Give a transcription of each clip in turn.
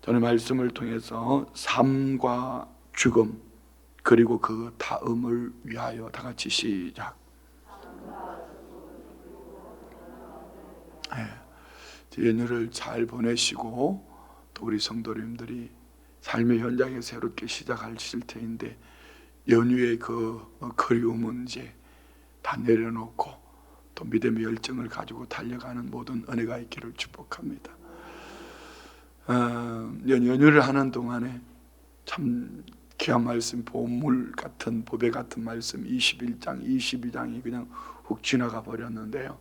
저는 말씀을 통해서 삶과 죽음 그리고 그 다음을 위하여 다 같이 시작. 연휴를 잘 보내시고 또 우리 성도님들이 삶의 현장에 새롭게 시작하실 터인데 연휴의 그 그리움은 이제 다 내려놓고 또 믿음의 열정을 가지고 달려가는 모든 은혜가 있기를 축복합니다. 연휴를 하는 동안에 참 귀한 말씀, 보물 같은 보배 같은 말씀 21장, 22장이 그냥 훅 지나가 버렸는데요.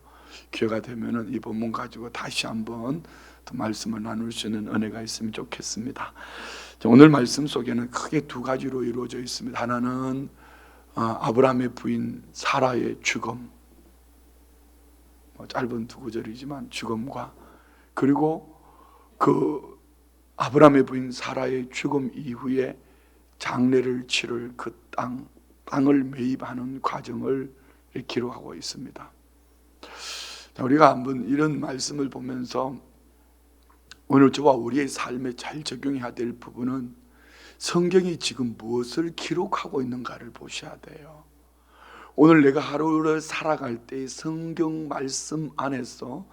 기회가 되면은 이 본문 가지고 다시 한번 또 말씀을 나눌 수 있는 은혜가 있으면 좋겠습니다. 오늘 말씀 속에는 크게 두 가지로 이루어져 있습니다. 하나는 아브라함의 부인 사라의 죽음, 짧은 두 구절이지만 죽음과, 그리고 그 아브라함의 부인 사라의 죽음 이후에 장례를 치를 그 땅을 매입하는 과정을 기록하고 있습니다. 우리가 한번 이런 말씀을 보면서 오늘 저와 우리의 삶에 잘 적용해야 될 부분은 성경이 지금 무엇을 기록하고 있는가를 보셔야 돼요. 오늘 내가 하루를 살아갈 때 성경 말씀 안에서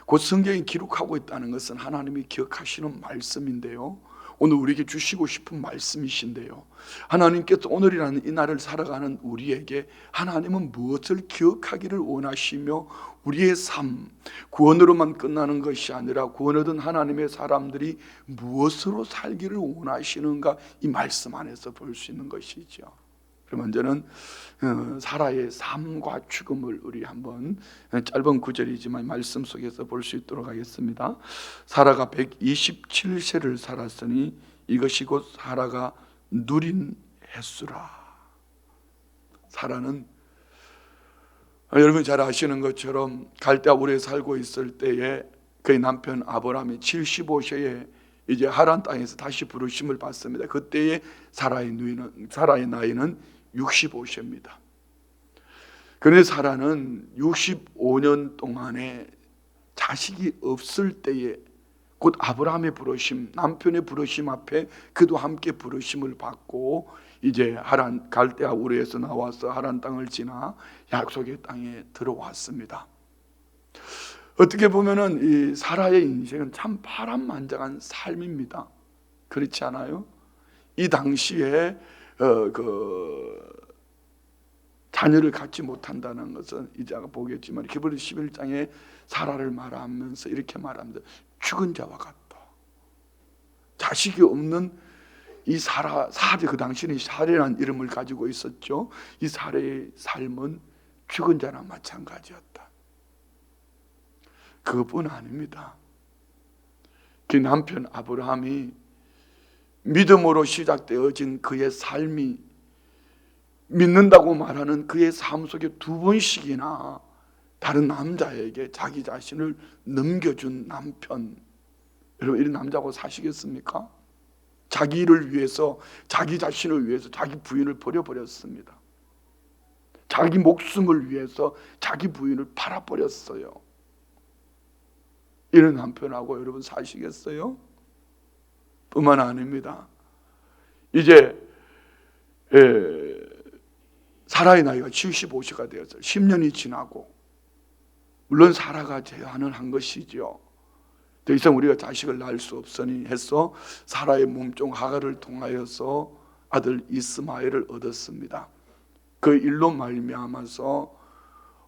그 성경이 기록하고 있다는 것은 하나님이 기억하시는 말씀인데요, 오늘 우리에게 주시고 싶은 말씀이신데요, 하나님께서 오늘이라는 이 날을 살아가는 우리에게 하나님은 무엇을 기억하기를 원하시며 우리의 삶, 구원으로만 끝나는 것이 아니라 구원 얻은 하나님의 사람들이 무엇으로 살기를 원하시는가, 이 말씀 안에서 볼 수 있는 것이죠. 그럼 먼저는 사라의 삶과 죽음을 우리 한번 짧은 구절이지만 말씀 속에서 볼 수 있도록 하겠습니다. 사라가 127세를 살았으니 이것이 곧 사라가 누린 횟수라. 사라는 여러분 잘 아시는 것처럼 갈대아 우르에 살고 있을 때에 그의 남편 아브라함이 75세에 이제 하란 땅에서 다시 부르심을 받습니다. 그때의 사라의 나이는 65세입니다. 그런데 사라는 65년 동안에 자식이 없을 때에 곧 아브라함의 부르심, 남편의 부르심 앞에 그도 함께 부르심을 받고 이제 갈대아 우르에서 나와서 하란 땅을 지나 약속의 땅에 들어왔습니다. 어떻게 보면은 이 사라의 인생은 참 파란만장한 삶입니다. 그렇지 않아요? 이 당시에 자녀를 갖지 못한다는 것은 이제 보겠지만 히브리 11장에 사라를 말하면서 이렇게 말합니다. 죽은 자와 같다. 자식이 없는 이 사라, 그 당시는 사례라는 이름을 가지고 있었죠. 이 사례의 삶은 죽은 자나 마찬가지였다. 그것뿐 아닙니다. 그 남편 아브라함이 믿음으로 시작되어진 그의 삶이, 믿는다고 말하는 그의 삶 속에 두 번씩이나 다른 남자에게 자기 자신을 넘겨준 남편. 여러분, 이런 남자하고 사시겠습니까? 자기 일을 위해서, 자기 자신을 위해서 자기 부인을 버려버렸습니다. 자기 목숨을 위해서 자기 부인을 팔아버렸어요. 이런 남편하고 여러분 사시겠어요? 뿐만 아닙니다. 이제 사라의 나이가 75세가 되었어요. 10년이 지나고, 물론 사라가 제안을 한 것이죠. 더 이상 우리가 자식을 낳을 수 없으니 해서 사라의 몸종 하갈을 통하여서 아들 이스마엘을 얻었습니다. 그 일로 말미암아서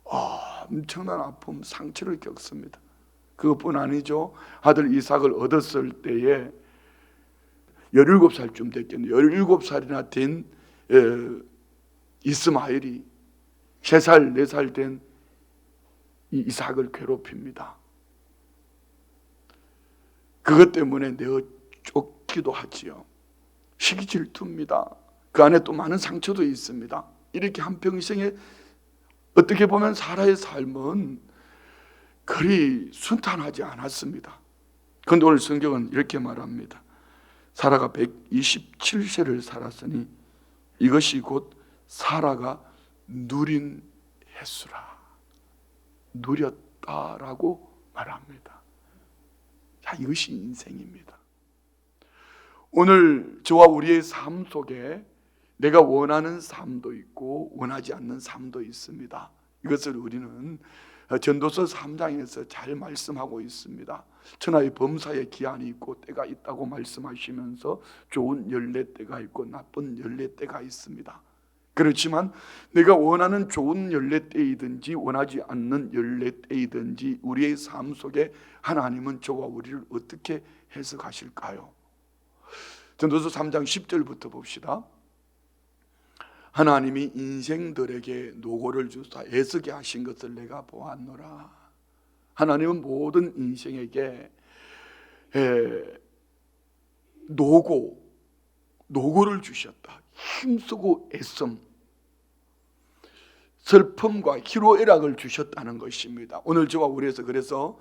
엄청난 아픔, 상처를 겪습니다. 그것뿐 아니죠. 아들 이삭을 얻었을 때에 17살쯤 됐겠네요. 17살이나 된 이스마엘이 3살, 4살 된 이 이삭을 괴롭힙니다. 그것 때문에 내어 쫓기도 하지요. 시기 질투입니다. 그 안에 또 많은 상처도 있습니다. 이렇게 한평생에 어떻게 보면 사라의 삶은 그리 순탄하지 않았습니다. 그런데 오늘 성경은 이렇게 말합니다. 사라가 127세를 살았으니 이것이 곧 사라가 누린 횟수라. 누렸다라고 말합니다. 자, 이것이 인생입니다. 오늘 저와 우리의 삶 속에 내가 원하는 삶도 있고 원하지 않는 삶도 있습니다. 이것을 우리는 전도서 3장에서 잘 말씀하고 있습니다. 천하의 범사에 기한이 있고 때가 있다고 말씀하시면서 좋은 열매때가 있고 나쁜 열매때가 있습니다. 그렇지만 내가 원하는 좋은 열매때이든지 원하지 않는 열매때이든지 우리의 삶 속에 하나님은 저와 우리를 어떻게 해석하실까요? 전도서 3장 10절부터 봅시다. 하나님이 인생들에게 노고를 주사 애쓰게 하신 것을 내가 보았노라. 하나님은 모든 인생에게 노고를 주셨다. 힘쓰고 애씀, 슬픔과 희로애락을 주셨다는 것입니다. 오늘 저와 우리에서 그래서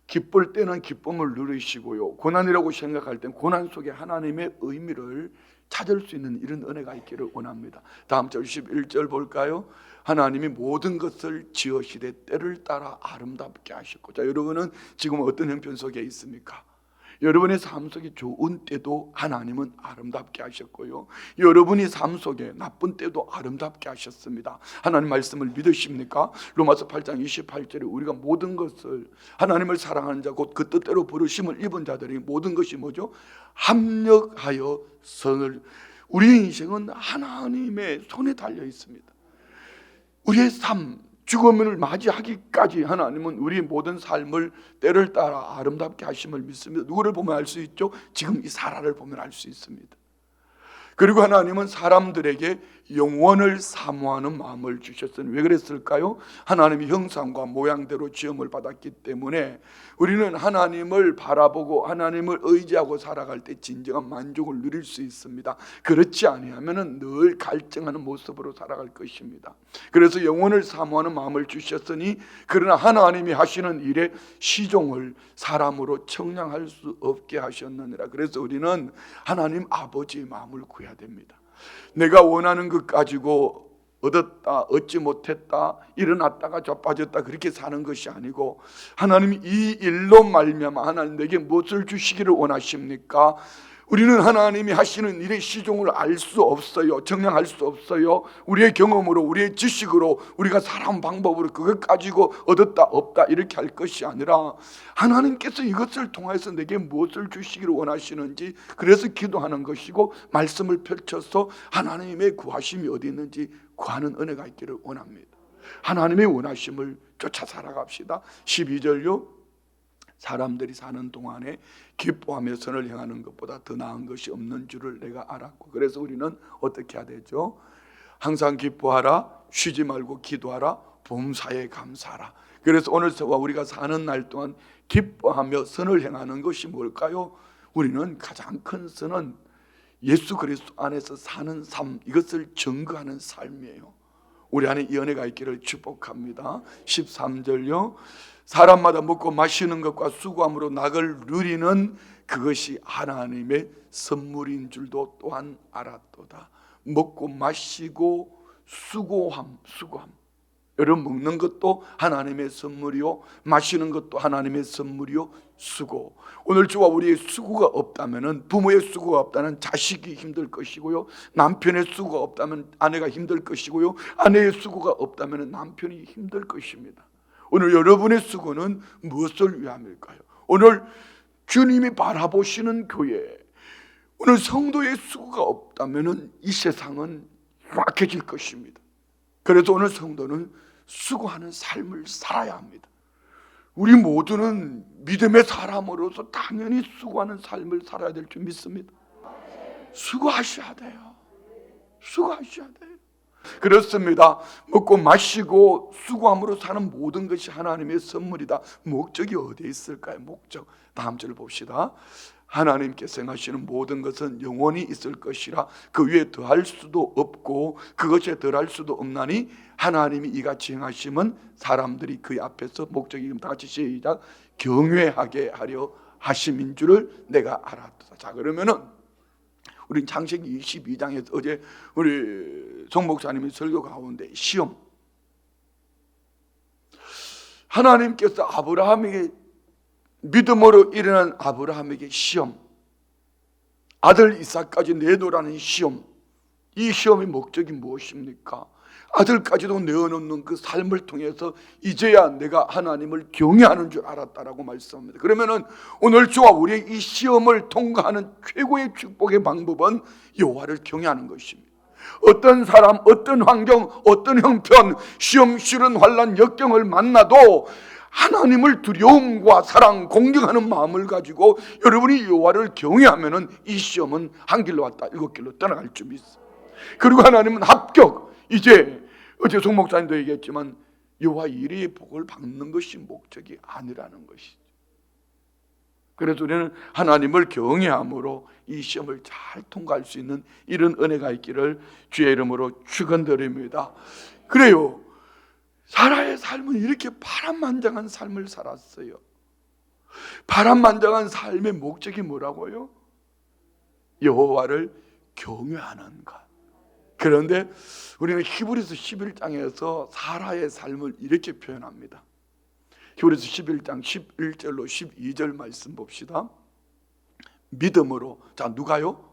기쁠 때는 기쁨을 누리시고요, 고난이라고 생각할 땐 고난 속에 하나님의 의미를 찾을 수 있는 이런 은혜가 있기를 원합니다. 다음 절 11절 볼까요? 하나님이 모든 것을 지으시되 때를 따라 아름답게 하셨고. 자, 여러분은 지금 어떤 형편 속에 있습니까? 여러분의 삶 속에 좋은 때도 하나님은 아름답게 하셨고요, 여러분이 삶 속에 나쁜 때도 아름답게 하셨습니다. 하나님 말씀을 믿으십니까? 로마서 8장 28절에 우리가 모든 것을, 하나님을 사랑하는 자 곧 그 뜻대로 부르심을 입은 자들이 모든 것이 뭐죠? 합력하여 선을. 우리의 인생은 하나님의 손에 달려 있습니다. 우리의 삶, 죽음을 맞이하기까지 하나님은 우리의 모든 삶을 때를 따라 아름답게 하심을 믿습니다. 누구를 보면 알 수 있죠? 지금 이 사라를 보면 알 수 있습니다. 그리고 하나님은 사람들에게 영원을 사모하는 마음을 주셨으니 왜 그랬을까요? 하나님이 형상과 모양대로 지음을 받았기 때문에 우리는 하나님을 바라보고 하나님을 의지하고 살아갈 때 진정한 만족을 누릴 수 있습니다. 그렇지 아니하면 늘 갈증하는 모습으로 살아갈 것입니다. 그래서 영원을 사모하는 마음을 주셨으니 그러나 하나님이 하시는 일에 시종을 사람으로 청량할 수 없게 하셨느니라. 그래서 우리는 하나님 아버지의 마음을 구해야 됩니다. 내가 원하는 것 가지고 얻었다, 얻지 못했다, 일어났다가 자빠졌다 그렇게 사는 것이 아니고 하나님이 이 일로 말미암아 하나님 내게 무엇을 주시기를 원하십니까? 우리는 하나님이 하시는 일의 시종을 알 수 없어요. 청량할 수 없어요. 우리의 경험으로, 우리의 지식으로, 우리가 살아온 방법으로 그것 가지고 얻었다 없다 이렇게 할 것이 아니라 하나님께서 이것을 통해서 내게 무엇을 주시기를 원하시는지, 그래서 기도하는 것이고 말씀을 펼쳐서 하나님의 구하심이 어디 있는지 구하는 은혜가 있기를 원합니다. 하나님의 원하심을 쫓아 살아갑시다. 12절요. 사람들이 사는 동안에 기뻐하며 선을 행하는 것보다 더 나은 것이 없는 줄을 내가 알았고. 그래서 우리는 어떻게 해야 되죠? 항상 기뻐하라, 쉬지 말고 기도하라, 범사에 감사하라. 그래서 오늘서와 우리가 사는 날 동안 기뻐하며 선을 행하는 것이 뭘까요? 우리는 가장 큰 선은 예수 그리스도 안에서 사는 삶, 이것을 증거하는 삶이에요. 우리 안에 이 은혜가 있기를 축복합니다. 13절요. 사람마다 먹고 마시는 것과 수고함으로 낙을 누리는 그것이 하나님의 선물인 줄도 또한 알았도다. 먹고 마시고 수고함. 여러분, 먹는 것도 하나님의 선물이요, 마시는 것도 하나님의 선물이요, 수고. 오늘 저와 우리의 수고가 없다면, 부모의 수고가 없다면 자식이 힘들 것이고요, 남편의 수고가 없다면 아내가 힘들 것이고요, 아내의 수고가 없다면 남편이 힘들 것입니다. 오늘 여러분의 수고는 무엇을 위함일까요? 오늘 주님이 바라보시는 교회, 오늘 성도의 수고가 없다면 이 세상은 락해질 것입니다. 그래서 오늘 성도는 수고하는 삶을 살아야 합니다. 우리 모두는 믿음의 사람으로서 당연히 수고하는 삶을 살아야 될 줄 믿습니다. 수고하셔야 돼요. 수고하셔야 돼요. 그렇습니다. 먹고 마시고 수고함으로 사는 모든 것이 하나님의 선물이다. 목적이 어디에 있을까요? 목적. 다음 절을 봅시다. 하나님께서 행하시는 모든 것은 영원히 있을 것이라 그 위에 더할 수도 없고 그것에 덜할 수도 없나니 하나님이 이같이 행하심은 사람들이 그 앞에서 목적이, 다 같이 시작, 경외하게 하려 하심인 줄을 내가 알았다. 자, 그러면은 우리 창세기 22장에서 어제 우리 송 목사님이 설교 가운데 시험, 하나님께서 아브라함에게 믿음으로 일어난 아브라함에게 시험, 아들 이삭까지 내놓으라는 시험, 이 시험의 목적이 무엇입니까? 아들까지도 내어놓는 그 삶을 통해서 이제야 내가 하나님을 경외하는 줄 알았다라고 말씀합니다. 그러면은 오늘 저와 우리의 이 시험을 통과하는 최고의 축복의 방법은 여호와를 경외하는 것입니다. 어떤 사람, 어떤 환경, 어떤 형편, 시험, 시련, 환난, 역경을 만나도 하나님을 두려움과 사랑, 공경하는 마음을 가지고 여러분이 여호와를 경외하면은 이 시험은 한 길로 왔다 7길로 떠나갈 줄 있어요. 그리고 하나님은 합격. 이제 어제 송 목사님도 얘기했지만 여호와 이레의 복을 받는 것이 목적이 아니라는 것이죠. 그래서 우리는 하나님을 경외함으로 이 시험을 잘 통과할 수 있는 이런 은혜가 있기를 주의 이름으로 축원드립니다. 그래요, 사라의 삶은 이렇게 파란만장한 삶을 살았어요. 파란만장한 삶의 목적이 뭐라고요? 여호와를 경외하는 것. 그런데 우리는 히브리서 11장에서 사라의 삶을 이렇게 표현합니다. 히브리서 11장 11절로 12절 말씀 봅시다. 믿음으로, 자 누가요?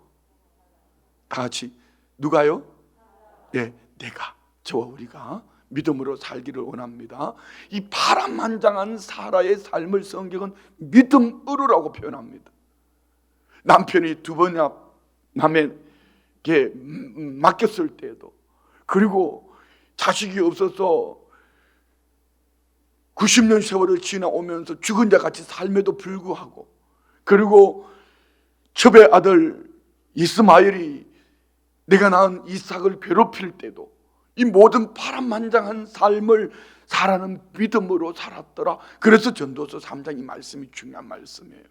다 같이 누가요? 예, 내가, 저와 우리가 믿음으로 살기를 원합니다. 이 파란만장한 사라의 삶을 성경은 믿음으로라고 표현합니다. 남편이 두 번이나 남에게 맡겼을 때에도, 그리고 자식이 없어서 90년 세월을 지나오면서 죽은 자 같이 삶에도 불구하고, 그리고 첩의 아들 이스마엘이 내가 낳은 이삭을 괴롭힐 때도 이 모든 파란만장한 삶을 사라는 믿음으로 살았더라. 그래서 전도서 3장 이 말씀이 중요한 말씀이에요.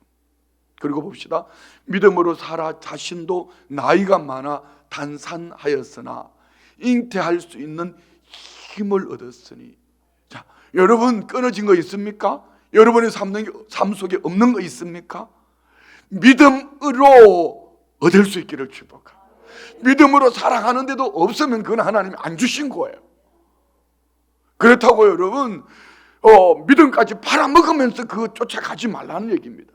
그리고 봅시다. 믿음으로 사라 자신도 나이가 많아 단산하였으나 잉태할 수 있는 힘을 얻었으니. 자, 여러분 끊어진 거 있습니까? 여러분의 삶 속에 없는 거 있습니까? 믿음으로 얻을 수 있기를 축복합니다. 믿음으로 살아가는데도 없으면 그건 하나님이 안 주신 거예요. 그렇다고 여러분 믿음까지 팔아먹으면서 그거 쫓아가지 말라는 얘기입니다.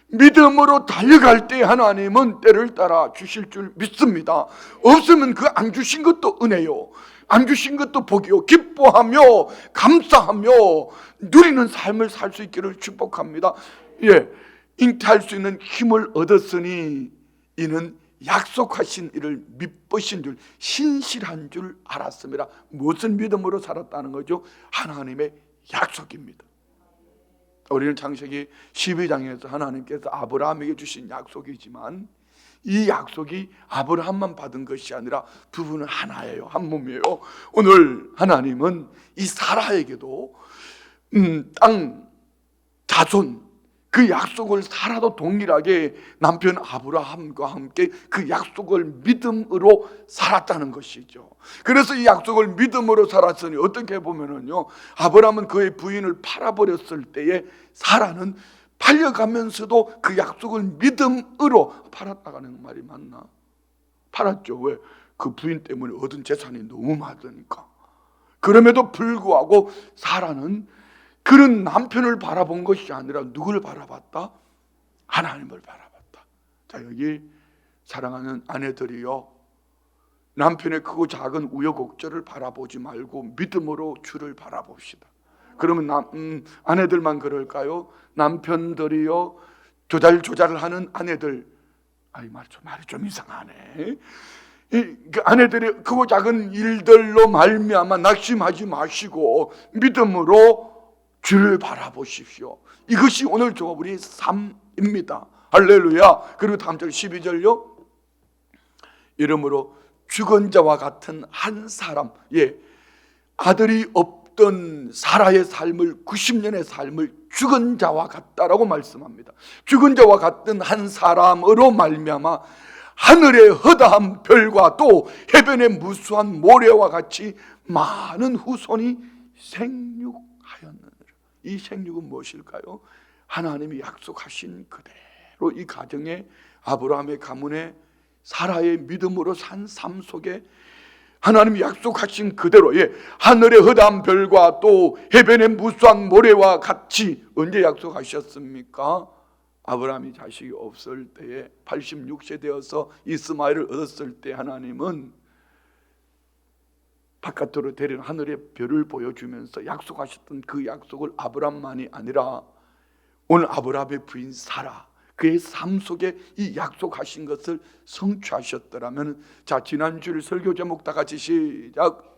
믿음으로 달려갈 때 하나님은 때를 따라 주실 줄 믿습니다. 없으면 그 안 주신 것도 은혜요, 안 주신 것도 복이요, 기뻐하며 감사하며 누리는 삶을 살 수 있기를 축복합니다. 예, 잉태할 수 있는 힘을 얻었으니 이는 약속하신 이를 믿으신 줄, 신실한 줄 알았습니다. 무슨 믿음으로 살았다는 거죠? 하나님의 약속입니다. 우리는 창세기 12장에서 하나님께서 아브라함에게 주신 약속이지만 이 약속이 아브라함만 받은 것이 아니라 두 분은 하나예요. 한 몸이에요. 오늘 하나님은 이 사라에게도 땅, 자손, 그 약속을 사라도 동일하게 남편 아브라함과 함께 그 약속을 믿음으로 살았다는 것이죠. 그래서 이 약속을 믿음으로 살았으니 어떻게 보면은요, 아브라함은 그의 부인을 팔아버렸을 때에 사라는 팔려가면서도 그 약속을 믿음으로 팔았다가는 말이 맞나? 팔았죠. 왜? 그 부인 때문에 얻은 재산이 너무 많으니까. 그럼에도 불구하고 사라는 그런 남편을 바라본 것이 아니라 누구를 바라봤다? 하나님을 바라봤다. 자, 여기 사랑하는 아내들이요, 남편의 크고 작은 우여곡절을 바라보지 말고 믿음으로 주를 바라봅시다. 그러면 아내들만 그럴까요? 남편들이요, 조잘조잘을 하는 아내들, 말이 좀 이상하네. 그 아내들의 크고 작은 일들로 말미암아 낙심하지 마시고 믿음으로 주를 바라보십시오. 이것이 오늘 저와 우리의 삶입니다. 할렐루야. 그리고 다음 절 12절요. 이러므로 죽은 자와 같은 한 사람, 예, 아들이 없던 사라의 삶을, 90년의 삶을 죽은 자와 같다라고 말씀합니다. 죽은 자와 같은 한 사람으로 말미암아 하늘의 허다한 별과 또 해변의 무수한 모래와 같이 많은 후손이 생육하였느니라. 이 생육은 무엇일까요? 하나님이 약속하신 그대로 이 가정에, 아브라함의 가문에 사라의 믿음으로 산 삶 속에 하나님이 약속하신 그대로, 예, 하늘의 허다한 별과 또 해변의 무수한 모래와 같이, 언제 약속하셨습니까? 아브라함이 자식이 없을 때에 86세 되어서 이스마엘을 얻었을 때 하나님은 바깥으로 데리는 하늘의 별을 보여주면서 약속하셨던 그 약속을 아브라함만이 아니라 오늘 아브라함의 부인 사라, 그의 삶 속에 이 약속하신 것을 성취하셨더라면, 자, 지난주일 설교 제목 다 같이 시작.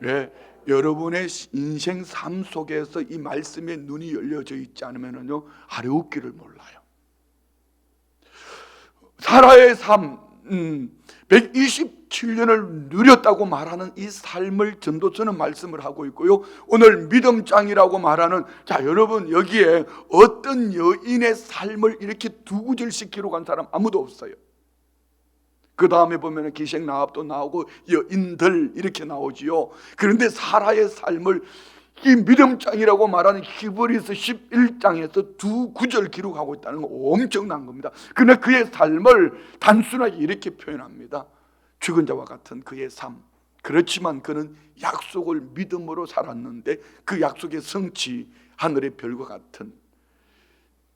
네, 여러분의 인생 삶 속에서 이 말씀에 눈이 열려져 있지 않으면요 아래웃기를 몰라요. 사라의 삶, 127년을 누렸다고 말하는 이 삶을 전도서는 말씀을 하고 있고요, 오늘 믿음장이라고 말하는, 자, 여러분 여기에 어떤 여인의 삶을 이렇게 두 구절씩 기록한 사람 아무도 없어요. 그 다음에 보면 기생나합도 나오고 여인들 이렇게 나오지요. 그런데 사라의 삶을 이 믿음장이라고 말하는 히브리서 11장에서 두 구절 기록하고 있다는 건 엄청난 겁니다. 그러나 그의 삶을 단순하게 이렇게 표현합니다. 죽은 자와 같은 그의 삶. 그렇지만 그는 약속을 믿음으로 살았는데 그 약속의 성취, 하늘의 별과 같은,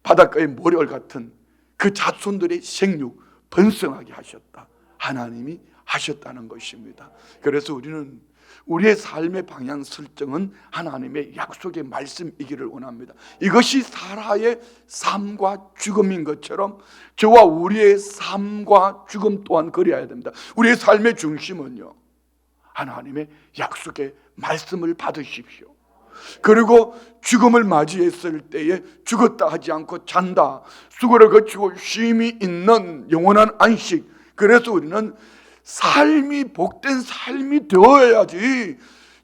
바닷가의 모래알 같은 그 자손들의 생육 번성하게 하셨다. 하나님이 하셨다는 것입니다. 그래서 우리는 우리의 삶의 방향 설정은 하나님의 약속의 말씀이기를 원합니다. 이것이 사라의 삶과 죽음인 것처럼 저와 우리의 삶과 죽음 또한 그래야 됩니다. 우리의 삶의 중심은요, 하나님의 약속의 말씀을 받으십시오. 그리고 죽음을 맞이했을 때에 죽었다 하지 않고 잔다, 수고를 거치고 쉼이 있는 영원한 안식. 그래서 우리는 삶이 복된 삶이 되어야지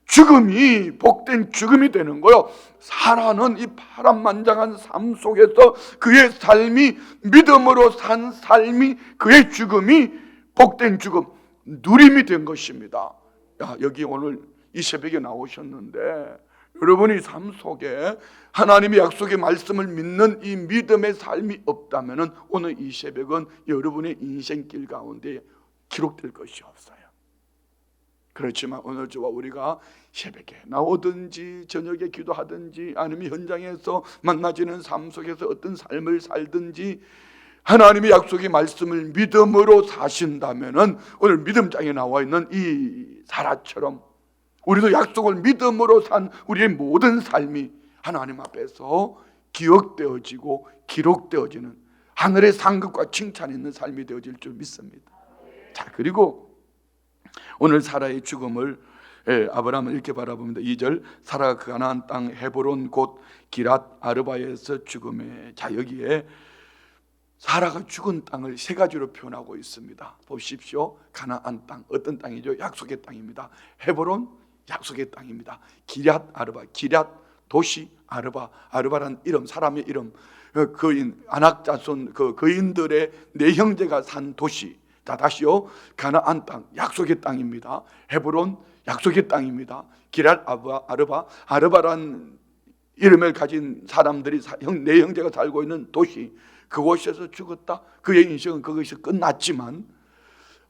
죽음이 복된 죽음이 되는 거요. 사라는 이 파란만장한 삶 속에서 그의 삶이 믿음으로 산 삶이, 그의 죽음이 복된 죽음, 누림이 된 것입니다. 야, 여기 오늘 이 새벽에 나오셨는데 여러분이 삶 속에 하나님의 약속의 말씀을 믿는 이 믿음의 삶이 없다면 오늘 이 새벽은 여러분의 인생길 가운데 기록될 것이 없어요. 그렇지만 오늘 저와 우리가 새벽에 나오든지 저녁에 기도하든지 아니면 현장에서 만나지는 삶 속에서 어떤 삶을 살든지 하나님의 약속의 말씀을 믿음으로 사신다면 오늘 믿음장에 나와 있는 이 사라처럼 우리도 약속을 믿음으로 산 우리의 모든 삶이 하나님 앞에서 기억되어지고 기록되어지는 하늘의 상급과 칭찬이 있는 삶이 되어질 줄 믿습니다. 자, 그리고 오늘 사라의 죽음을 아브라함은 이렇게 바라봅니다. 2절, 사라가 그 가나안 땅 헤브론 곧 기랏 아르바에서 죽음에. 자, 여기에 사라가 죽은 땅을 세 가지로 표현하고 있습니다. 보십시오. 가나안 땅, 어떤 땅이죠? 약속의 땅입니다. 헤브론, 약속의 땅입니다. 기랏 아르바, 기랏 도시, 아르바, 아르바란 이름, 사람의 이름, 거인, 안악자손, 그 거인들의 네 형제가 산 도시. 자, 다시요. 가나안 땅, 약속의 땅입니다. 헤브론, 약속의 땅입니다. 기랏 아르바, 아르바란 이름을 가진 사람들이 네 형제가 살고 있는 도시, 그곳에서 죽었다. 그의 인생은 거기서 끝났지만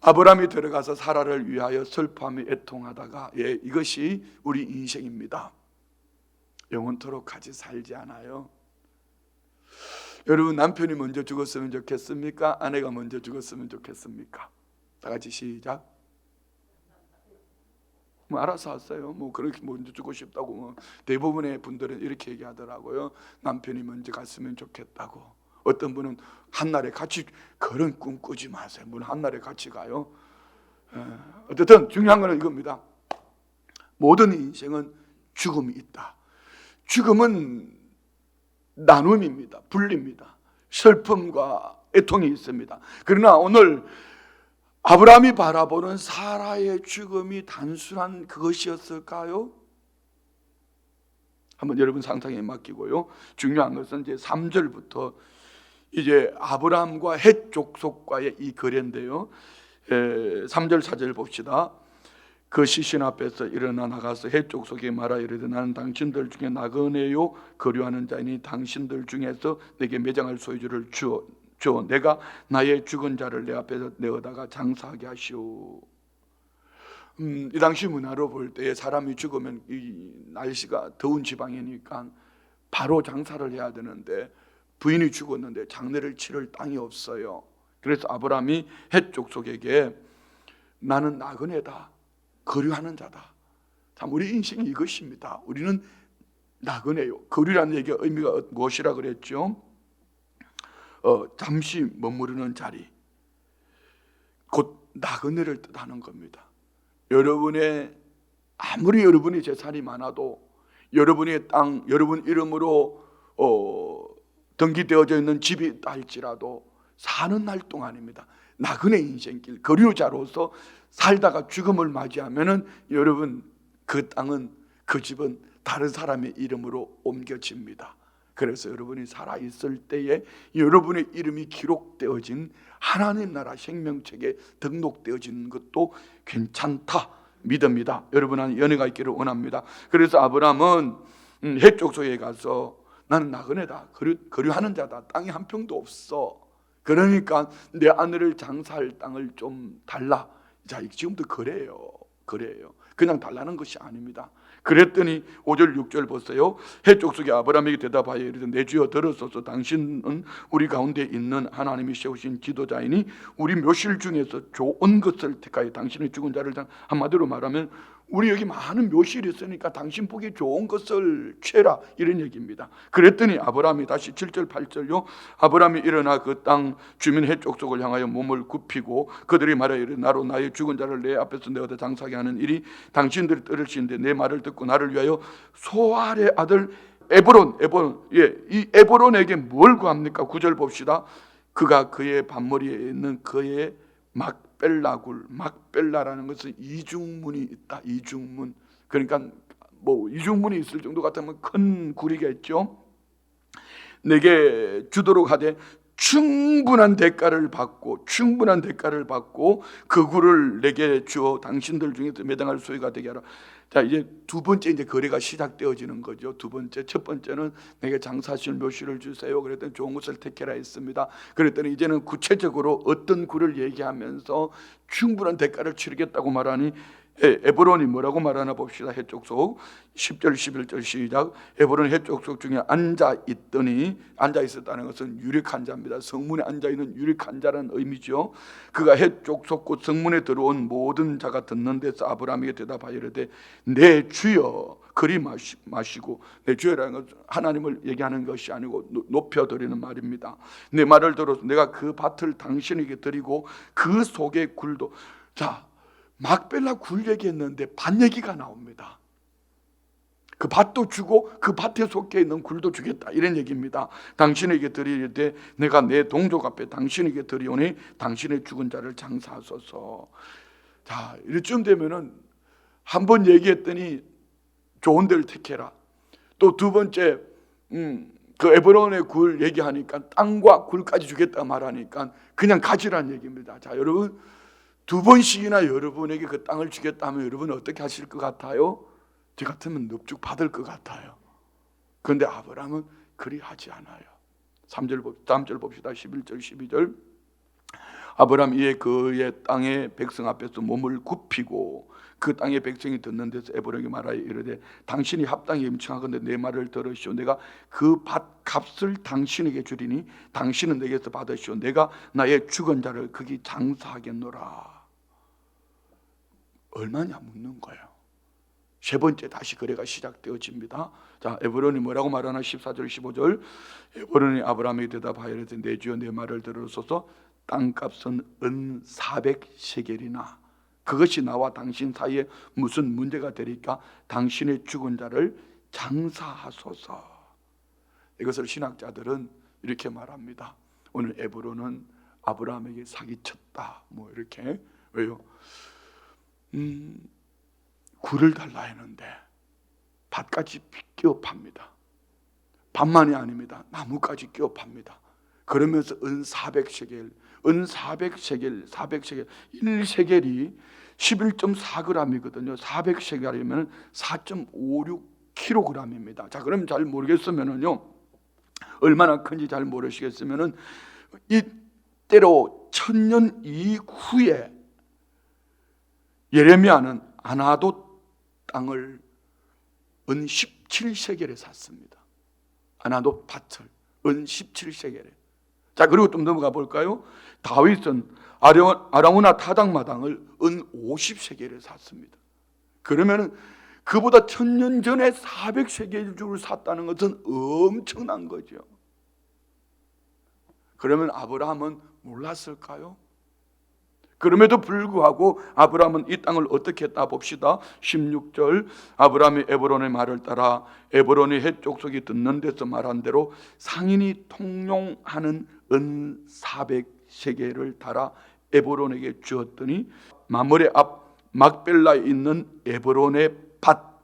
아브라함이 들어가서 사라를 위하여 슬퍼하며 애통하다가, 이것이 우리 인생입니다. 영원토록 같이 살지 않아요. 여러분, 남편이 먼저 죽었으면 좋겠습니까? 아내가 먼저 죽었으면 좋겠습니까? 다 같이 시작. 뭐 알아서 하세요. 뭐 그렇게 먼저 죽고 싶다고 대부분의 분들은 이렇게 얘기하더라고요. 남편이 먼저 갔으면 좋겠다고. 어떤 분은 한날에 같이, 그런 꿈 꾸지 마세요. 물론 한날에 같이 가요. 어쨌든 중요한 건 이겁니다. 모든 인생은 죽음이 있다. 죽음은 나눔입니다. 분리입니다. 슬픔과 애통이 있습니다. 그러나 오늘 아브라함이 바라보는 사라의 죽음이 단순한 그것이었을까요? 한번 여러분 상상에 맡기고요. 중요한 것은 이제 3절부터 이제 아브라함과 헷 족속과의 이 거래인데요. 3절 4절 봅시다. 그 시신 앞에서 일어나 나가서 헷 족속에 말하 이르되 나는 당신들 중에 나그네요 거류하는 자이니 당신들 중에서 내게 매장할 소유주를 주어 내가 나의 죽은 자를 내 앞에서 내어다가 장사하게 하시오. 이 당시 문화로 볼 때 사람이 죽으면 이 날씨가 더운 지방이니까 바로 장사를 해야 되는데 부인이 죽었는데 장례를 치를 땅이 없어요. 그래서 아브라함이 헷 족속에게 나는 나그네다, 거류하는 자다. 참 우리 인생이 이것입니다. 우리는 나그네요. 거류라는 얘기가 의미가 무엇이라 그랬죠? 잠시 머무르는 자리, 곧 나그네를 뜻하는 겁니다. 아무리 여러분이 재산이 많아도 여러분의 땅, 여러분 이름으로 등기되어져 있는 집이 있다 할지라도 사는 날 동안입니다. 나그네 인생길, 거류자로서 살다가 죽음을 맞이하면은 여러분 그 땅은, 그 집은 다른 사람의 이름으로 옮겨집니다. 그래서 여러분이 살아있을 때에 여러분의 이름이 기록되어진 하나님 나라 생명책에 등록되어지는 것도 괜찮다 믿습니다. 여러분한 연애가 있기를 원합니다. 그래서 아브라함은 헷 족속에 가서 나는 나그네다, 거류하는 자다, 땅이 한 평도 없어. 그러니까 내 아내를 장사할 땅을 좀 달라. 자, 지금도 그래요. 그냥 달라는 것이 아닙니다. 그랬더니 5절 6절 보세요. 헷 족속이 아브라함에게 대답하여 이르되 내 주여 들으소서. 당신은 우리 가운데 있는 하나님이 세우신 지도자이니 우리 묘실 중에서 좋은 것을 택하여 당신의 죽은 자를, 한마디로 말하면 우리 여기 많은 묘실이 있으니까 당신 보기 좋은 것을 취해라, 이런 얘기입니다. 그랬더니 아브라함이 다시 7절 8절요. 아브라함이 일어나 그 땅 주민 헷 족속을 향하여 몸을 굽히고 그들이 말하여 이르되 나로 나의 죽은 자를 내 앞에서 내어다 장사하게 하는 일이 당신들이 들으시는데 내 말을 듣고 나를 위하여 소알의 아들 에브론, 이 에브론에게 뭘 구합니까? 9절 봅시다. 그가 그의 반머리에 있는 그의 막벨라라는 것은 이중문이 있다. 이중문. 그러니까 뭐 이중문이 있을 정도 같으면 큰 굴이겠죠. 내게 주도록 하되 충분한 대가를 받고 그 굴을 내게 주어 당신들 중에서 매당할 소유가 되게 하라. 자, 이제 두 번째 이제 거래가 시작되어지는 거죠. 두 번째, 첫 번째는 내게 장사실 묘실을 주세요. 그랬더니 좋은 것을 택해라 했습니다. 그랬더니 이제는 구체적으로 어떤 굴을 얘기하면서 충분한 대가를 치르겠다고 말하니 에브론이 뭐라고 말하나 봅시다. 헷 족속 10절 11절 시작. 에브론 헷 족속 중에 앉아 있었다는 것은 유력한 자입니다. 성문에 앉아 있는 유력한 자라는 의미죠. 그가 헷 족속 곧 성문에 들어온 모든 자가 듣는 데서 아브라함에게 대답하여 이르되 내 주여 그리 마시고. 내 주여라는 것은 하나님을 얘기하는 것이 아니고 높여드리는 말입니다. 내 말을 들어서 내가 그 밭을 당신에게 드리고 그 속의 굴도. 자, 막벨라 굴 얘기했는데 밭 얘기가 나옵니다. 그 밭도 주고 그 밭에 속해 있는 굴도 주겠다, 이런 얘기입니다. 당신에게 드리되 내가 내 동족 앞에 당신에게 드리오니 당신의 죽은 자를 장사하소서. 자, 이쯤 되면은 한 번 얘기했더니 좋은 데를 택해라. 또 두 번째 그 에브론의 굴 얘기하니까 땅과 굴까지 주겠다 말하니까 그냥 가지라는 얘기입니다. 자, 여러분 두 번씩이나 여러분에게 그 땅을 주겠다 하면 여러분은 어떻게 하실 것 같아요? 저 같으면 넙죽 받을 것 같아요. 그런데 아브라함은 그리 하지 않아요. 3절 봅시다. 11절 12절. 아브라함 이에 그의 땅의 백성 앞에서 몸을 굽히고 그 땅의 백성이 듣는 데서 에브론에게 말하여 이르되 당신이 합당히 임청하건대 내 말을 들으시오. 내가 그 밭 값을 당신에게 주리니 당신은 내게서 받으시오. 내가 나의 죽은 자를 거기 장사하겠노라. 얼마냐 묻는 거예요. 세 번째 다시 거래가 시작되어집니다. 자, 에브론이 뭐라고 말하나 14절 15절. 에브론이 아브라함에게 대답하여 이르되 내 주여 내 말을 들으소서. 땅값은 은 400세겔이나 그것이 나와 당신 사이에 무슨 문제가 되리까? 당신의 죽은 자를 장사하소서. 이것을 신학자들은 이렇게 말합니다. 오늘 에브론은 아브라함에게 사기쳤다, 뭐 이렇게. 왜요? 굴을 달라 했는데 밭까지 끼워 팝니다. 밭만이 아닙니다. 나무까지 끼워 팝니다. 그러면서 은 400세겔, 1세겔이 11.4g이거든요. 400세겔이면 4.56kg입니다. 자, 그럼 잘 모르겠으면은요, 얼마나 큰지 잘 모르시겠으면은 이때로 1000년 이후에 예레미야는 아나돗 땅을 은 17세겔에 샀습니다. 아나돗 밭을 은 17세겔에. 자, 그리고 좀 넘어가 볼까요? 다윗은 아라우나 타작마당을 은 50세겔에 샀습니다. 그러면은 그보다 1000년 전에 400세겔 샀다는 것은 엄청난 거죠. 그러면 아브라함은 몰랐을까요? 그럼에도 불구하고 아브라함은 이 땅을 어떻게 했다 봅시다. 16절, 아브라함이 에브론의 말을 따라 에브론이 해족속이 듣는 데서 말한 대로 상인이 통용하는 은 400세겔을 달아 에브론에게 주었더니 마므레 앞 막벨라에 있는 에브론의 밭,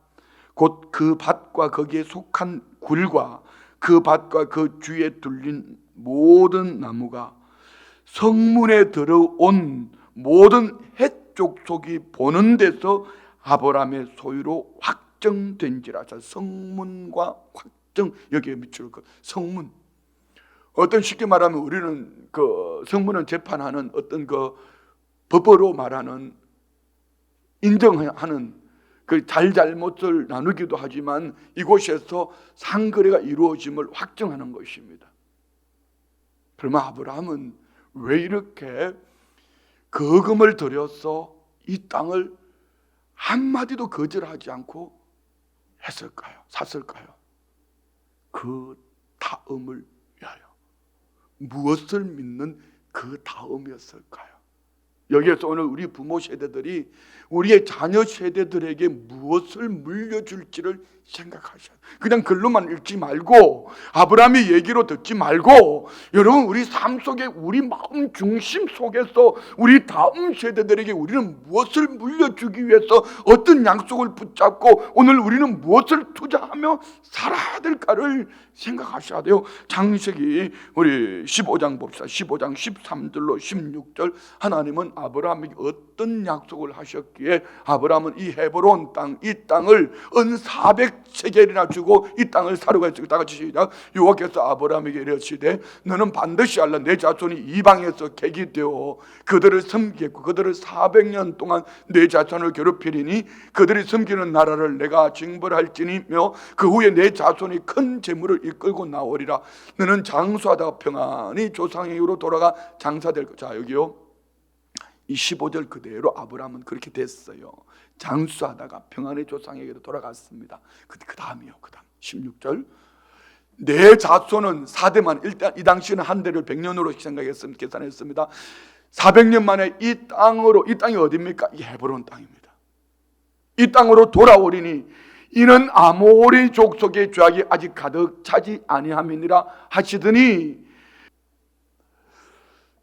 곧 그 밭과 거기에 속한 굴과 그 밭과 그 주위에 둘린 모든 나무가 성문에 들어온 모든 헷족속이 보는 데서 아브라함의 소유로 확정된지라. 자, 성문과 확정, 여기에 미칠 것. 성문. 어떤 쉽게 말하면 우리는 그 성문은 재판하는 어떤 그 법으로 말하는 인정하는 그 잘잘못을 나누기도 하지만 이곳에서 상거래가 이루어짐을 확정하는 것입니다. 그러면 아브라함은 왜 이렇게 거금을 들여서 이 땅을 한마디도 거절하지 않고 했을까요? 샀을까요? 그 다음을 위하여. 무엇을 믿는 그 다음이었을까요? 여기에서 오늘 우리 부모 세대들이 우리의 자녀 세대들에게 무엇을 물려줄지를 생각하셔야 돼요. 그냥 글로만 읽지 말고 아브라함의 얘기로 듣지 말고 여러분 우리 삶 속에 우리 마음 중심 속에서 우리 다음 세대들에게 우리는 무엇을 물려주기 위해서 어떤 약속을 붙잡고 오늘 우리는 무엇을 투자하며 살아야 될까를 생각하셔야 돼요. 창세기 우리 15장 봅시다. 15장 13절로 16절 하나님은 아브라함에게 어떤 약속을 하셨기에 아브라함은 이 헤브론 땅, 이 땅을 은 400세겔이나 주고 이 땅을 사려고 했어요. 다 같이 시작. 여호와께서 아브라함에게 이르시되 너는 반드시 알라. 내 자손이 이방에서 객이되어 그들을 섬기겠고 그들을 400년 동안 내 자손을 괴롭히리니 그들이 섬기는 나라를 내가 징벌할지니며 그 후에 내 자손이 큰 재물을 이끌고 나오리라. 너는 장수하다가 평안히 조상에게로 돌아가 장사될 것. 자, 여기요. 이 15절 그대로 아브라함은 그렇게 됐어요. 장수하다가 평안의 조상에게로 돌아갔습니다. 그 다음이요. 그 다음 16절 내 자손은 4대만, 일단 이 당시는 한 대를 100년으로 생각했습니다. 계산했습니다. 400년 만에 이 땅이 어디입니까? 이 헤브론 땅입니다. 이 땅으로 돌아오리니 이는 아모리 족속의 죄악이 아직 가득 차지 아니함이니라 하시더니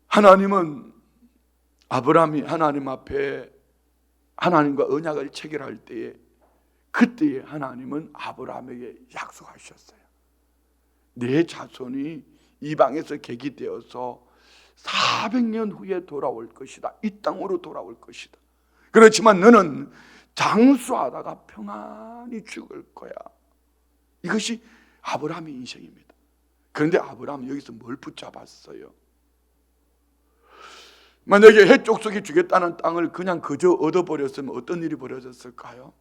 하나님은 아브라함이 하나님 앞에 하나님과 언약을 체결할 때에 그때에 하나님은 아브라함에게 약속하셨어요. 내 자손이 이방에서 객이 되어서 400년 후에 돌아올 것이다. 이 땅으로 돌아올 것이다. 그렇지만 너는 장수하다가 평안히 죽을 거야. 이것이 아브라함의 인생입니다. 그런데 아브라함은 여기서 뭘 붙잡았어요? 만약에 헷족속이 주겠다는 땅을 그냥 그저 얻어버렸으면 어떤 일이 벌어졌을까요?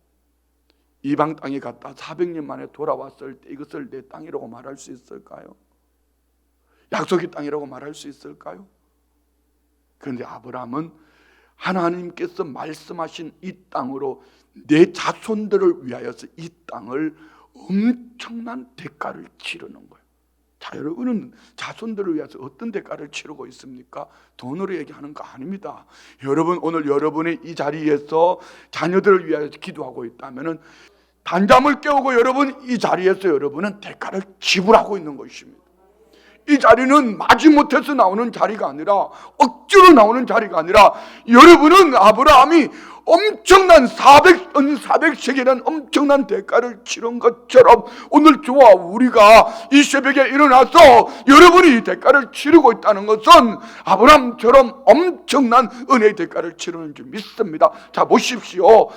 이방 땅에 갔다 400년 만에 돌아왔을 때 이것을 내 땅이라고 말할 수 있을까요? 약속의 땅이라고 말할 수 있을까요? 그런데 아브라함은 하나님께서 말씀하신 이 땅으로 내 자손들을 위하여서 이 땅을 엄청난 대가를 치르는 거예요. 자, 여러분은 자손들을 위해서 어떤 대가를 치르고 있습니까? 돈으로 얘기하는 거 아닙니다. 여러분 오늘 여러분이 이 자리에서 자녀들을 위하여 기도하고 있다면 단잠을 깨우고 여러분 이 자리에서 여러분은 대가를 지불하고 있는 것입니다. 이 자리는 마지못해서 나오는 자리가 아니라 억지로 나오는 자리가 아니라 여러분은 아브라함이 엄청난 400세겔이라는 엄청난 대가를 치른 것처럼 오늘 저와 우리가 이 새벽에 일어나서 여러분이 이 대가를 치르고 있다는 것은 아브라함처럼 엄청난 은혜의 대가를 치르는 줄 믿습니다. 자, 보십시오.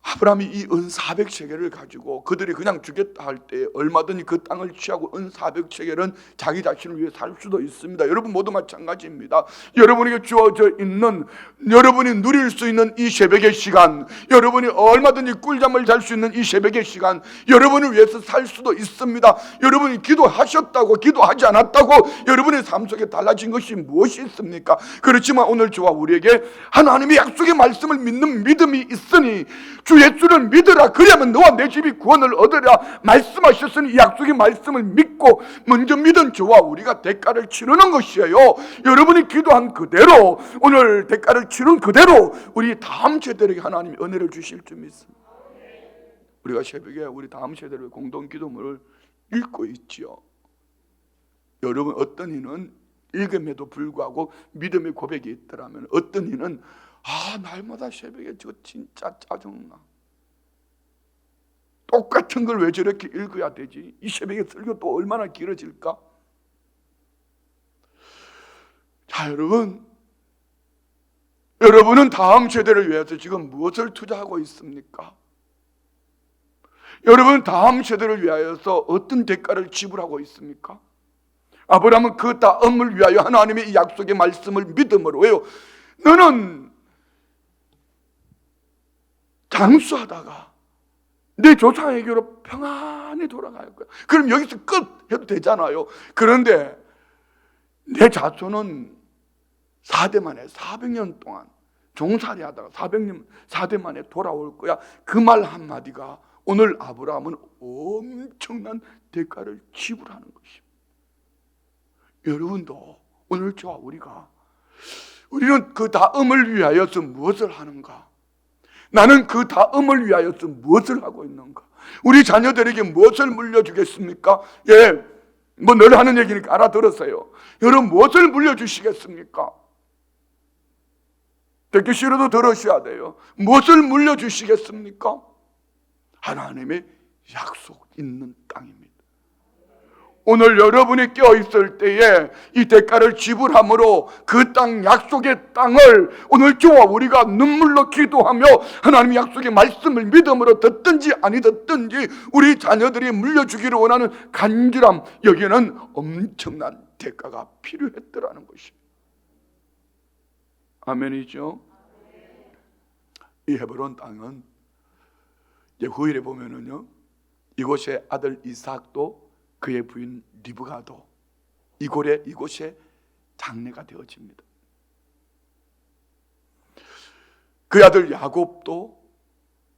아브라함이 이 은 400세겔을 가지고 그들이 그냥 주겠다 할 때 얼마든지 그 땅을 취하고 은 400세겔은 자기 자신을 위해 살 수도 있습니다. 여러분 모두 마찬가지입니다. 여러분에게 주어져 있는, 여러분이 누릴 수 있는 이 새벽의 시간, 여러분이 얼마든지 꿀잠을 잘 수 있는 이 새벽의 시간, 여러분을 위해서 살 수도 있습니다. 여러분이 기도하셨다고 기도하지 않았다고 여러분의 삶 속에 달라진 것이 무엇이 있습니까? 그렇지만 오늘 저와 우리에게 하나님의 약속의 말씀을 믿는 믿음이 있으니 주 예수를 믿으라, 그리하면 너와 내 집이 구원을 얻으라 말씀하셨으니 이 약속의 말씀을 믿고 먼저 믿은 저와 우리가 대가를 치르는 것이에요. 여러분이 기도한 그대로, 오늘 대가를 치른 그대로 우리 다음 세대에게 하나님이 은혜를 주실 줄 믿습니다. 우리가 새벽에 우리 다음 세대를 공동 기도문을 읽고 있지요. 여러분 어떤 이는 읽음에도 불구하고 믿음의 고백이 있더라면, 어떤 이는 날마다 새벽에 저거 진짜 짜증나, 똑같은 걸 왜 저렇게 읽어야 되지? 이 새벽에 설교 또 얼마나 길어질까? 자, 여러분은 다음 세대를 위해서 지금 무엇을 투자하고 있습니까? 여러분 다음 세대를 위하여서 어떤 대가를 지불하고 있습니까? 아브라함은 그 다음을 위하여 하나님의 이 약속의 말씀을 믿음으로, 왜요? 너는 장수하다가 내 조상에게로 평안히 돌아갈 거야. 그럼 여기서 끝 해도 되잖아요. 그런데 내 자손은 4대 만에 400년 동안 종살이 하다가 4대 만에 돌아올 거야. 그 말 한마디가 오늘 아브라함은 엄청난 대가를 지불하는 것입니다. 여러분도 오늘 저와 우리는 그 다음을 위하여서 무엇을 하는가? 나는 그 다음을 위하여서 무엇을 하고 있는가? 우리 자녀들에게 무엇을 물려주겠습니까? 늘 하는 얘기니까 알아들었어요. 여러분 무엇을 물려주시겠습니까? 듣기 싫어도 들으셔야 돼요. 무엇을 물려주시겠습니까? 하나님의 약속 있는 땅입니다. 오늘 여러분이 깨어있을 때에 이 대가를 지불함으로 그 땅, 약속의 땅을 오늘 저와 우리가 눈물로 기도하며 하나님의 약속의 말씀을 믿음으로 듣든지 아니 듣든지 우리 자녀들이 물려주기를 원하는 간절함, 여기에는 엄청난 대가가 필요했더라는 것입니다. 아멘이죠? 이 헤브론 땅은 후일에 보면은요, 이곳의 아들 이삭도 그의 부인 리브가도 이곳에 장례가 되어집니다. 그의 아들 야곱도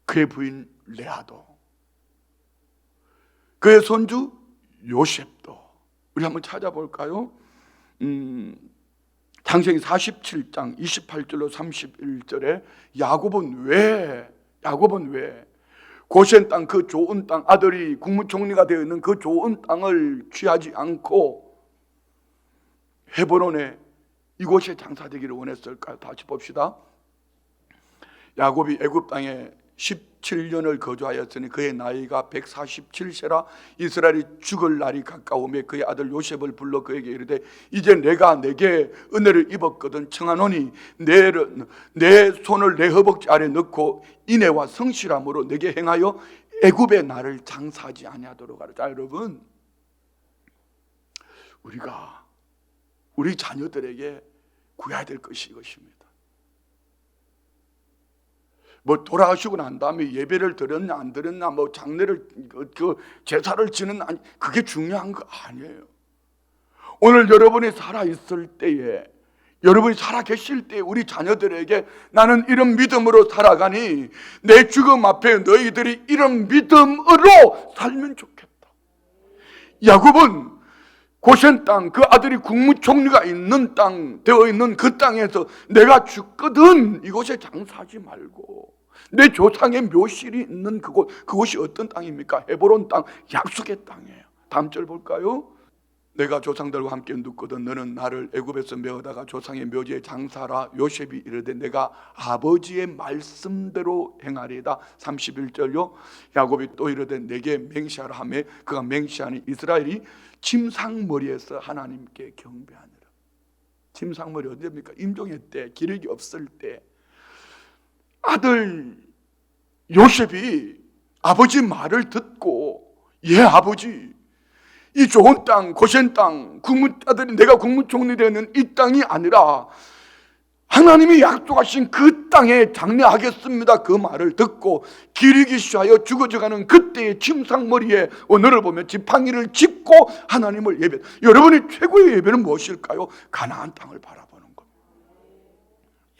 그의 부인 레아도 그의 손주 요셉도. 우리 한번 찾아볼까요? 창세기 47장 28절로 31절에 야곱은 왜 고센 땅, 그 좋은 땅, 아들이 국무총리가 되어 있는 그 좋은 땅을 취하지 않고 헤브론에 이곳에 장사되기를 원했을까요? 다시 봅시다. 야곱이 애굽 땅에 17년을 거주하였으니 그의 나이가 147세라 이스라엘이 죽을 날이 가까우며 그의 아들 요셉을 불러 그에게 이르되 이제 내가 내게 은혜를 입었거든 청하노니 내 손을 내 허벅지 아래 넣고 인애와 성실함으로 내게 행하여 애굽에 나를 장사하지 아니하도록 하라. 자, 여러분, 우리가 우리 자녀들에게 구해야 될 것이 이것입니다. 돌아가시고 난 다음에 예배를 드렸냐 안 드렸냐, 장례를 제사를 지는, 그게 중요한 거 아니에요. 오늘 여러분이 살아 있을 때에, 여러분이 살아 계실 때에 우리 자녀들에게 나는 이런 믿음으로 살아가니 내 죽음 앞에 너희들이 이런 믿음으로 살면 좋겠다. 야곱은 고센 땅, 그 아들이 국무총리가 있는 땅, 되어 있는 그 땅에서 내가 죽거든 이곳에 장사하지 말고 내 조상의 묘실이 있는 그곳이 어떤 땅입니까? 헤브론 땅, 약속의 땅이에요. 다음 절 볼까요? 내가 조상들과 함께 눕거든 너는 나를 애굽에서 메어다가 조상의 묘지에 장사하라. 요셉이 이르되 내가 아버지의 말씀대로 행하리이다. 31절요. 야곱이 또 이르되 내게 맹세하라 하며 그가 맹세하니 이스라엘이 침상머리에서 하나님께 경배하니라. 침상머리 언제입니까? 임종의 때, 기력이 없을 때 아들 요셉이 아버지 말을 듣고, 예 아버지, 이 좋은 땅, 고센 땅, 국무아들이 내가 국무총리 되는 이 땅이 아니라 하나님이 약속하신 그 땅에 장래하겠습니다, 그 말을 듣고 기르기 시작하여 죽어져가는 그때의 침상머리에 오늘을 보면 지팡이를 짚고 하나님을 예배. 여러분의 최고의 예배는 무엇일까요? 가나안 땅을 바라보는 것,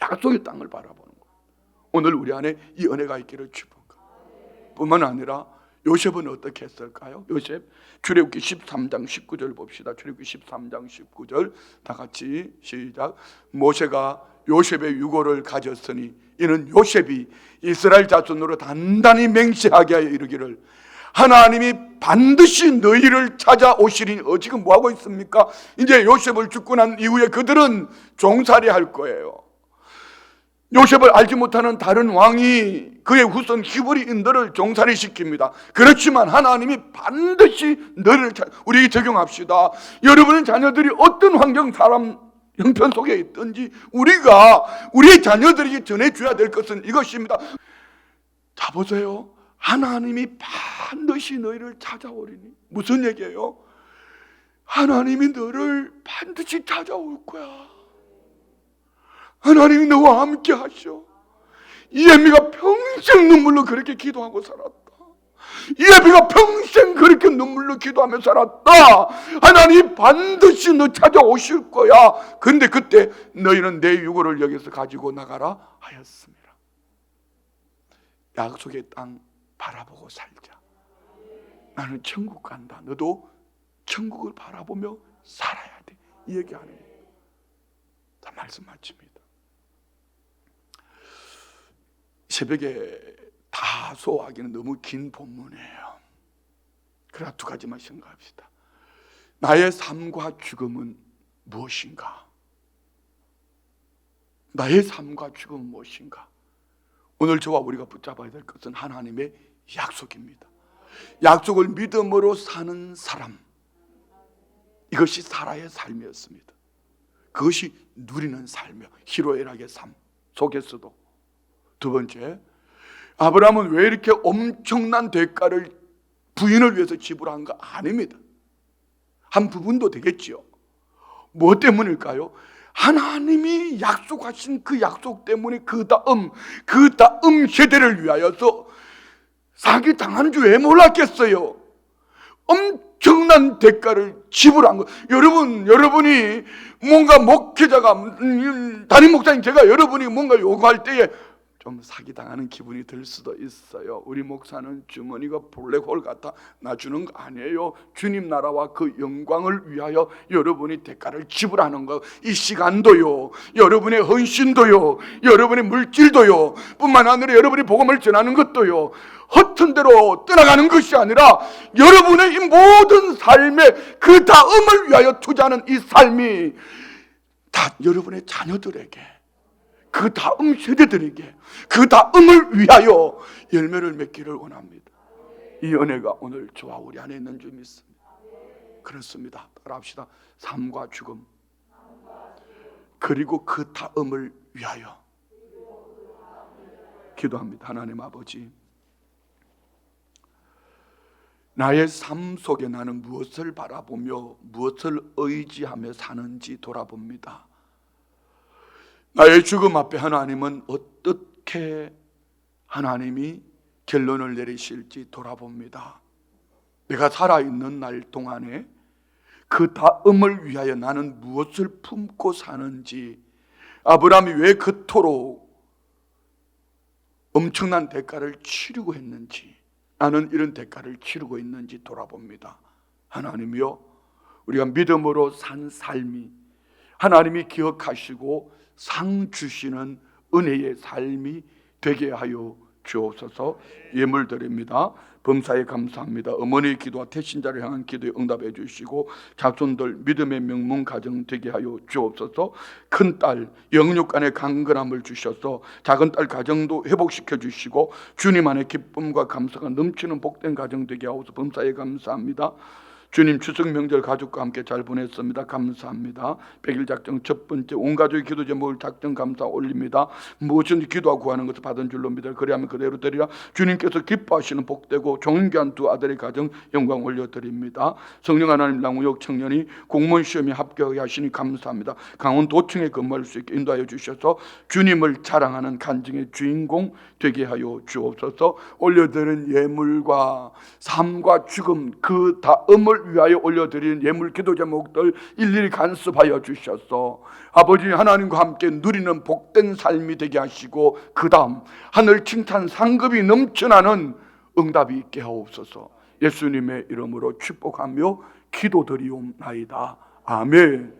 약속의 땅을 바라보는 것. 오늘 우리 안에 이 은혜가 있기를 축복합니다. 뿐만 아니라 요셉은 어떻게 했을까요? 요셉, 출애굽기 13장 19절 봅시다. 출애굽기 13장 19절 다 같이 시작. 모세가 요셉의 유고를 가졌으니 이는 요셉이 이스라엘 자손으로 단단히 맹세하게 하여 이르기를 하나님이 반드시 너희를 찾아오시리니. 지금 뭐하고 있습니까? 이제 요셉을 죽고 난 이후에 그들은 종살이 할 거예요. 요셉을 알지 못하는 다른 왕이 그의 후손 히브리인들을 종살이 시킵니다. 그렇지만 하나님이 반드시 너를 우리 적용합시다. 여러분의 자녀들이 어떤 환경, 사람 형편 속에 있든지 우리가 우리의 자녀들에게 전해줘야 될 것은 이것입니다. 자 보세요. 하나님이 반드시 너희를 찾아오리니. 무슨 얘기예요? 하나님이 너를 반드시 찾아올 거야. 하나님이 너와 함께 하셔. 이에미가 평생 눈물로 그렇게 기도하고 살았다. 이에미가 평생 그렇게 눈물로 기도하며 살았다. 하나님 반드시 너 찾아오실 거야. 그런데 그때 너희는 내 유고를 여기서 가지고 나가라 하였습니다. 약속의 땅 바라보고 살자. 나는 천국 간다. 너도 천국을 바라보며 살아야 돼. 이 얘기하는 거예요. 자, 말씀 마칩니다. 새벽에 다 소화하기는 너무 긴 본문이에요. 그러나 두 가지만 생각합시다. 나의 삶과 죽음은 무엇인가? 나의 삶과 죽음은 무엇인가? 오늘 저와 우리가 붙잡아야 될 것은 하나님의 약속입니다. 약속을 믿음으로 사는 사람, 이것이 사라의 삶이었습니다. 그것이 누리는 삶이요, 희로애락의 삶 속에서도. 두 번째, 아브라함은 왜 이렇게 엄청난 대가를 부인을 위해서 지불한 거 아닙니다. 한 부분도 되겠지요. 뭐 때문일까요? 하나님이 약속하신 그 약속 때문에 그 다음 세대를 위하여서 사기 당하는 줄 왜 몰랐겠어요? 엄청난 대가를 지불한 거. 여러분이 뭔가 목회자가 담임 목사님, 제가 여러분이 뭔가 요구할 때에 좀 사기당하는 기분이 들 수도 있어요. 우리 목사는 주머니가 블랙홀 같아 놔주는 거 아니에요. 주님 나라와 그 영광을 위하여 여러분이 대가를 지불하는 거, 이 시간도요, 여러분의 헌신도요, 여러분의 물질도요, 뿐만 아니라 여러분이 복음을 전하는 것도요, 허튼 대로 떠나가는 것이 아니라 여러분의 이 모든 삶의 그 다음을 위하여 투자하는 이 삶이 다 여러분의 자녀들에게, 그 다음 세대들에게, 그 다음을 위하여 열매를 맺기를 원합니다. 이 은혜가 오늘 저와 우리 안에 있는 줄 믿습니다. 그렇습니다. 따라합시다. 삶과 죽음, 그리고 그 다음을 위하여 기도합니다. 하나님 아버지, 나의 삶 속에 나는 무엇을 바라보며 무엇을 의지하며 사는지 돌아봅니다. 나의 죽음 앞에 하나님은 어떻게 하나님이 결론을 내리실지 돌아봅니다. 내가 살아있는 날 동안에 그 다음을 위하여 나는 무엇을 품고 사는지, 아브라함이 왜 그토록 엄청난 대가를 치르고 했는지, 나는 이런 대가를 치르고 있는지 돌아봅니다. 하나님이여, 우리가 믿음으로 산 삶이 하나님이 기억하시고 상 주시는 은혜의 삶이 되게 하여 주옵소서. 예물 드립니다. 범사에 감사합니다. 어머니의 기도와 태신자를 향한 기도에 응답해 주시고 자손들 믿음의 명문 가정 되게 하여 주옵소서. 큰딸 영육간의 강건함을 주셔서 작은딸 가정도 회복시켜 주시고 주님 안에 기쁨과 감사가 넘치는 복된 가정 되게 하옵소서. 범사에 감사합니다. 주님 추석 명절 가족과 함께 잘 보냈습니다. 감사합니다. 100일 작정 첫 번째, 온 가족이 기도 제목을 작정 감사 올립니다. 무엇이든지 기도하고 구하는 것을 받은 줄로 믿어 그리하면 그대로 되리라. 주님께서 기뻐하시는 복되고 존귀한 두 아들의 가정 영광 올려드립니다. 성령 하나님 랑우역 청년이 공무원 시험에 합격하게 하시니 감사합니다. 강원도청에 근무할 수 있게 인도하여 주셔서 주님을 자랑하는 간증의 주인공 되게 하여 주옵소서. 올려드린 예물과 삶과 죽음 그 다음을 위하여 올려드린 예물 기도 제목들 일일이 간섭하여 주셔서 아버지 하나님과 함께 누리는 복된 삶이 되게 하시고 그 다음 하늘 칭찬 상급이 넘쳐나는 응답이 있게 하옵소서. 예수님의 이름으로 축복하며 기도드리옵나이다. 아멘.